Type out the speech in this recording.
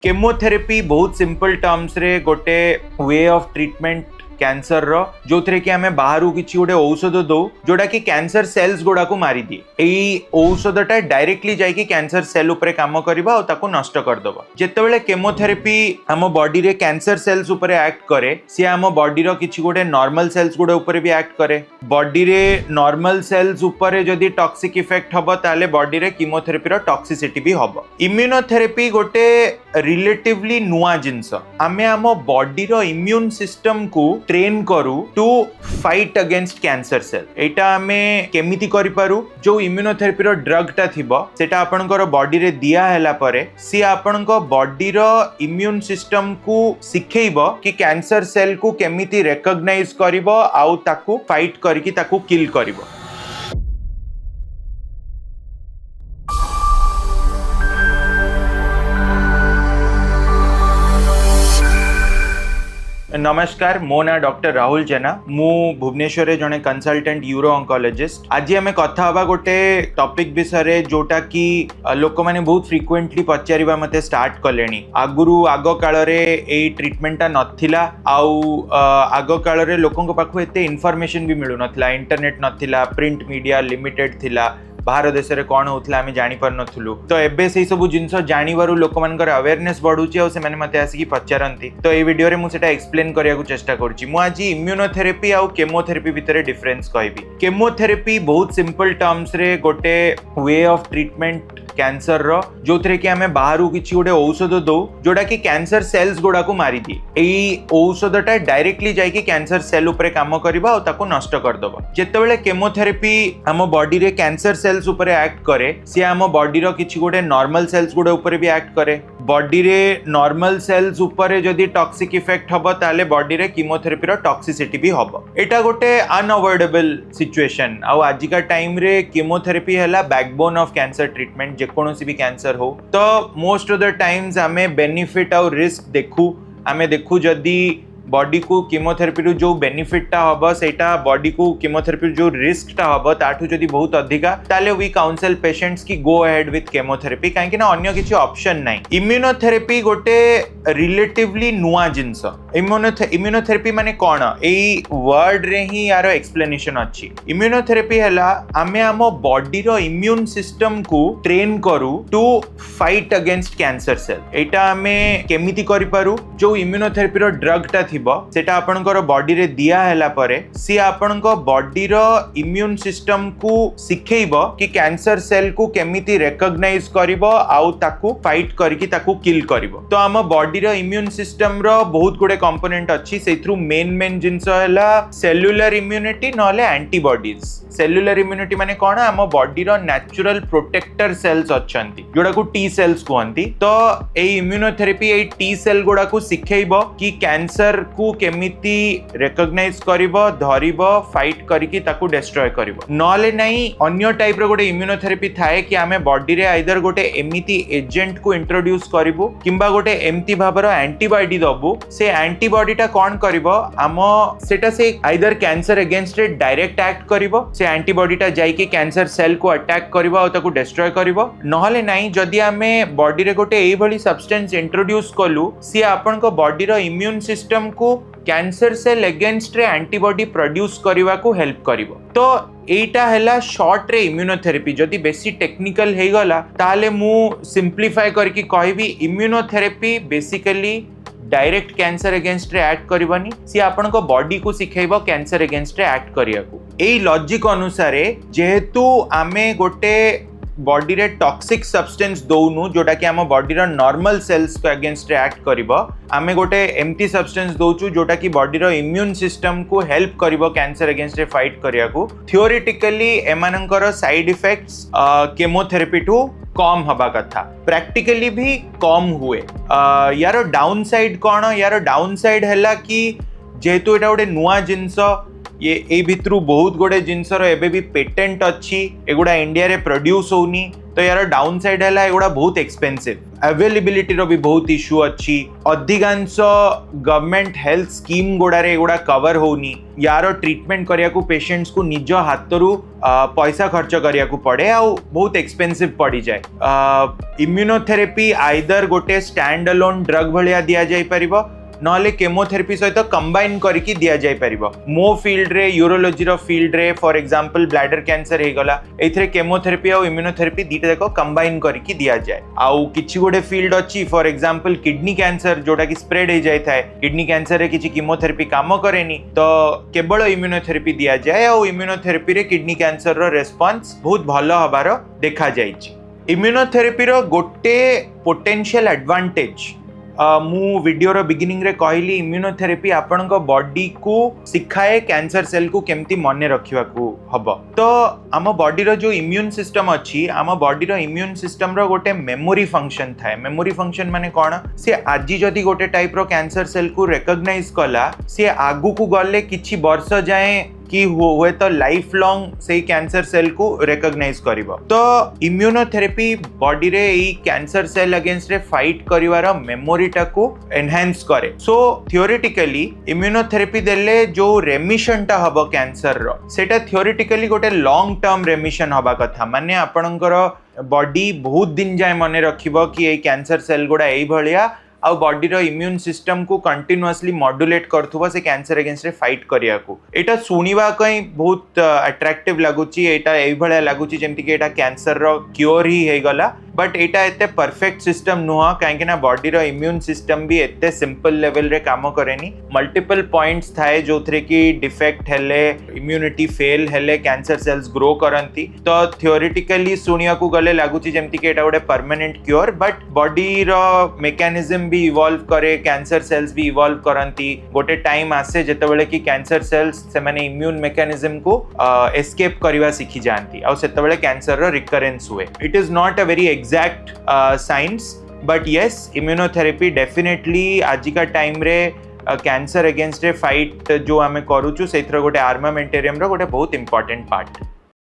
Chemotherapy बहुत simple terms रे गोटे वे ऑफ ट्रीटमेंट कैंसर रो जो थरे कि हमें बाहर किसी गोटे औषध दो जोटा कि कैंसर सेल्स गुड़ा को मारी दिए एई औषधटा डायरेक्टली जाइए कैंसर सेल उपरे काम करबा और ताको नष्ट कर दबा। जेतेबेले केमोथेरेपी हम बॉडी रे कैंसर सेल्स उपरे एक्ट करे से हम बॉडी रो किसी गोटे नॉर्मल सेल्स गुड़ा उपरे भी एक्ट करे। बॉडी रे नॉर्मल सेल्स उपरे जदी टॉक्सिक इफेक्ट हबो ताले बॉडी रे कीमोथेरेपी रो टॉक्सिसिटी भी हबो। इम्यूनोथेरेपी गोटे रिलेटिवली नुआ जिंस आमे हम बॉडी रो इम्यून सिस्टम को ट्रेन करू to fight against cancer cell. एटा हमें केमिति करि पारू जो इम्यूनोथेरेपी रो ड्रग टा थिबो सेटा आपनकर बॉडी रे दिया हैला परे सी आपनकर बॉडी रो इम्यून सिस्टम को सिखेइबो कि कैंसर सेल को केमिति रिकॉग्नाइज करिवो आउ ताकू फाइट करके ताकू किल करिवो। नमस्कार, मो ना डॉक्टर राहुल जेना। मु भुवनेश्वर जने कंसल्टेंट यूरो ऑन्कोलॉजिस्ट। आज आम कथा हवा गोटे टॉपिक विषय जोटा कि लोक मैंने बहुत फ्रिक्वेंटली पचारिबा मते स्टार्ट कलेनी। आगुरु आग काल रे एई ट्रीटमेंटा नथिला आउ आग काल रे लोकन पाखु एते इन्फॉर्मेशन भी मिलु नथिला, इंटरनेट नथिला, प्रिंट मीडिया लिमिटेड थिला, बाहर देश में कौन होता आम जापर नुँ। तो एबे से सब जिनस जानवर लोक मान अवेयरनेस बढ़ुची और से मत आसिक पचारती। तो ये वीडियो मुझे एक्सप्लेन करने चेष्टा करुँची। आज इम्यूनोथेरेपी आउ केमोथेरेपी भितर डिफरेंस कहबी। केमोथेरेपी बहुत सिंपल टर्म्स रे गोटे वे ऑफ ट्रीटमेंट कैंसर रो जो थरे कि हमें बाहर किसी गोटे औषध दो जोटा कि कैंसर सेल्स गुड़ा को मारी दिए। एई औषधटा डायरेक्टली जाइए कैंसर सेल उपरे काम करबा और ताको नष्ट कर दबा। जेतेबेले केमोथेरेपी हम बॉडी रे कैंसर सेल्स उपरे एक्ट करे से हम बॉडी रो किसी गोटे नॉर्मल सेल्स गुड़ा उपरे भी एक्ट करे। बॉडी रे नॉर्मल सेल्स उपरे जदी टॉक्सिक इफेक्ट हबो ताले बॉडी रे कीमोथेरेपी रो टॉक्सिसिटी भी हबो। एटा गोटे अनअवॉइडेबल सिचुएशन। आ आजिका टाइम रे कीमोथेरेपी हैला बैकबोन ऑफ कैंसर ट्रीटमेंट। जेकोसी भी कैंसर हो तो मोस्ट ऑफ द टाइम्स आमे बेनिफिट और रिस्क देखू जदी बॉडी को कीमोथेरेपी रू जो बेनिफिटा हम सेटा बॉडी को कीमोथेरेपी जो रिस्कटा हम ताठू जदी बहुत अधिका ताले वी काउंसिल पेशेंट्स की गो अहेड विथ केमोथेरेपी कहीं ना अन्य किसी ऑप्शन नहीं। इम्यूनोथेरेपी गोटे रिलेटिवली नुआ जिंस। इम्यूनोथेरेपी माने कौन एई वर्ड रे ही यार एक्सप्लेनेशन अच्छी। इम्यूनोथेरेपी हैला आमे हम बॉडी रो इम्यून सिस्टम को ट्रेन करू to fight against cancer cell. एटा हमें केमिति करि पारू जो इम्यूनोथेरेपी रो ड्रग टा सेटा आपनकर बॉडी रे दिया हैला परे सी आपनकर बॉडी रो इम्यून सिस्टम को सिखेइबो कि कैंसर सेल को केमिति रिकॉग्नाइज करिवो आउ ताकू फाइट करके ताकू किल करिवो। तो हम बॉडी रो इम्यून सिस्टम रो बहुत गुडे कंपोनेंट अच्छी। सेथ्रु मेन जिंस हैला सेल्युलर इम्यूनिटी नले एंटीबॉडीज। सेल्युलर इम्यूनिटी माने कोन हम बॉडी रो नेचुरल प्रोटेक्टर सेल्स अछंती जोडा को टी सेल्स कहंती। तो ए इम्यूनोथेरेपी ए टी सेल गुडा को सिखेइबो कि कैंसर को केमिति रिकॉग्नाइज करिवो, धरिवो, फाइट करके ताकू डिस्ट्रॉय करिवो। नले नहीं अन्य टाइप रो गोटे इम्यूनोथेरेपी थाए कि आमे बॉडी रे आइदर गोटे एमिति एजेंट को इंट्रोड्यूस करिवो किंबा गोटे एमती भाबर एंटीबॉडी दबो। से एंटीबॉडी टा कोन करिवो आम सेटा से आइदर कैंसर अगेंस्ट रे डायरेक्ट एक्ट करिवो। से एंटीबॉडी टा जाई के कैंसर सेल को अटैक करिवो और ताकू डिस्ट्रॉय करिवो। नहले नहीं जदी आमे बॉडी रे गोटे एई भली सब्सटेंस इंट्रोड्यूस कलु सी आपन को बॉडी रो इम्यून सिस्टम को कैंसर सेल अगेंस्ट रे एंटीबॉडी प्रोड्यूस करबा को हेल्प करिवो। तो एटा हैला शॉर्ट रे इम्यूनोथेरेपी। जदी बेसी टेक्निकल हे गला ताले मु सिंप्लीफाई करके कहबी immunotherapy basically direct cancer against रे एक्ट करबनी सी आपन को बॉडी को सिखेइबो कैंसर अगेंस्ट रे एक्ट करिया को। एई लॉजिक अनुसार जेहेतु आमे गोटे बॉडी रे टॉक्सिक सब्सटेंस दौनु जोटा कि आम बॉडी रो नॉर्मल सेल्स को अगेंस्ट रे एक्ट करिवो। आमे गोटे एम्प्टी सब्सटेंस दौचु जोटा कि बॉडी रो इम्यून सिस्टम को हेल्प करिवो कैंसर अगेंस्ट रे फाइट करिया को। थियोरेटिकली एमानकर साइड इफेक्ट्स केमोथेरेपी टू कम हवा कथा, प्रैक्टिकली भी कम हुए। यार डाउन साइड कौन? यार डाउन साइड हैला कि जेहेतु एटा गोटे नुआ जिंस ये ए भितरु बहुत गुड़े जिनसर एबे भी पेटेंट अच्छी एगुड़ा इंडिया रे प्रोड्यूस होनी तो यार डाउन साइड है एगुड़ा बहुत एक्सपेंसिव अवेलेबिलिटी रो भी बहुत इश्यू अच्छी अधिकांश गवर्नमेंट हेल्थ स्कीम गुड़ारे एगुड़ा कवर होनी यार ट्रीटमेंट करिया को पेशेंट्स को निज हाथरू पैसा खर्च करिया को पड़े आ बहुत एक्सपेंसिव पड़ी जाए इम्यूनोथेरेपी आइदर गोटे स्टैंड अलोन ड्रग भलिया दिया जाई परिबो नॉले केमोथेरेपी सहित कंबाइन करके दिया जाय परिबो मो फील्ड रे यूरोलॉजी रो फील्ड रे फॉर एग्जांपल ब्लैडर कैंसर हे गला एथरे केमोथेरेपी और इम्यूनोथेरेपी दीटा देखो कंबाइन करके दिया जाय आउ किछि गोटे फील्ड अछि फॉर एग्जांपल किडनी कैंसर जोटा कि स्प्रेड हे जाय थाए किडनी कैंसर रे किछि कीमोथेरेपी काम करेनी तो केवल इम्यूनोथेरेपी दिया जाय और इम्यूनोथेरेपी रे किडनी कैंसर रो रिस्पांस बहुत भलो हबार देखा जायछि इम्यूनोथेरेपी रो गोटे पोटेंशियल एडवांटेज मु वीडियो रो बिगिनिंग रे कहली इम्यूनोथेरेपी आपण बॉडी को सिखाए कैंसर सेल को केमती मने रखिवा को हबो तो आम बॉडी रो जो इम्यून सिस्टम अछि आम बॉडी रो इम्यून सिस्टम रो गोटे मेमोरी फंक्शन थाए मेमोरी फंक्शन माने कोन से आजि जदी गोटे टाइप रो कैंसर सेल को रिकॉग्नाइज कला से आगु को गले किछि वर्ष जाए कि हुए तो लाइफ लॉन्ग से कैंसर सेल को रिकॉग्नाइज करिवो तो इम्यूनोथेरेपी बॉडी रे ई कैंसर सेल अगेंस्ट रे फाइट करिवार मेमोरी टा को एनहांस करे सो थियोरेटिकली इम्यूनोथेरेपी देले जो रेमिशन टा हबो कैंसर रो सेटा थियोरेटिकली गोटे लॉन्ग टर्म रेमिशन हबा कथा माने आपणकर बॉडी बहुत दिन जाए मने रखिबो कि ए कैंसर सेल गुडा एई भलिया आ बॉडी रो इम्यून सिस्टम को कंटिन्यूअसली मॉड्यूलेट करथुबो से कैंसर अगेंस्ट रे फाइट करिया को एटा सुनिबा कई बहुत अट्रैक्टिव लागुची एटा एई भलिया लागुची जेमति कि एटा कैंसर रो क्योर ही हे गला बट एटा एते परफेक्ट सिस्टम नुहा काहे ना बॉडी रो इम्यून सिस्टम भी एते सिंपल लेवल रे काम करेनी मल्टीपल पॉइंट्स थाए जोथरे कि डिफेक्ट हेले इम्यूनिटी फेल हेले कैंसर सेल्स ग्रो करंती तो थियोरेटिकली सुनिया को गले लागुची जेमति कि एटा गोटे परमानेंट क्योर बट बॉडी रो मेकानिज्म भी इवॉल्व करे कैंसर सेल्स भी इवॉल्व करंती गोटे टाइम आसे जेतेबेले कि कैंसर सेल्स से माने इम्यून मेकानिज्म को एस्केप करवा सीखी जानती आ सेतेबेले कैंसर रो रिकरेंस हुए it is not a very exact science but yes immunotherapy definitely आजिका टाइम रे कैंसर अगेंस्ट रे फाइट जो आमे करूछु सेथरो गोटे आर्मामेंटेरियम रो गोटे बहुत इंपोर्टेंट पार्ट